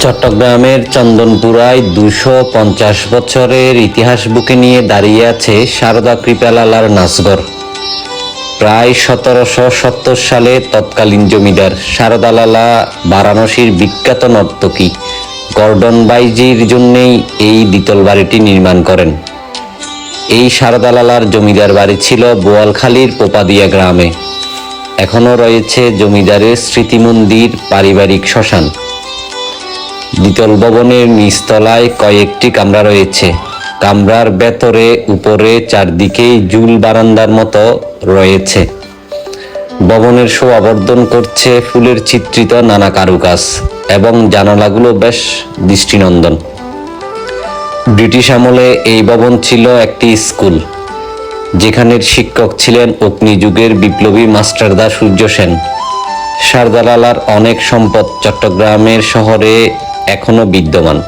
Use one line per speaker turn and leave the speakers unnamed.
চট্টগ্রামের চন্দনপুরায় ২৫০ বছরের ইতিহাস বুকে নিয়ে দাঁড়িয়ে আছে সারদা কৃপালালার নাচঘর। প্রায় ১৭৭০ সালে তৎকালীন জমিদার সারদা লালা বারাণসীর বিখ্যাত নর্তকী গর্ডন বাইজির জন্যেই এই দ্বিতল বাড়িটি নির্মাণ করেন। এই সারদা লালার জমিদার বাড়ি ছিল বোয়ালখালীর পোপাদিয়া গ্রামে। এখনও রয়েছে জমিদারের স্মৃতিমন্দির, পারিবারিক শ্মশান। দ্বিতল ভবনের নিচতলায় কয়েকটি কামরা রয়েছে। কামরার ভেতরে উপরে চারদিকেই জুল বারান্দার মতো রয়েছে। ভবনের শোভাবর্ধন করছে ফুলের চিত্রিত নানা কারুকাজ এবং জানালাগুলো বেশ দৃষ্টিনন্দন। ব্রিটিশ আমলে এই ভবন ছিল একটি স্কুল, যেখানের শিক্ষক ছিলেন অগ্নিযুগের বিপ্লবী মাস্টারদা সূর্য সেন। সারদা লালার অনেক সম্পদ চট্টগ্রামের শহরে এখনো বিদ্যমান।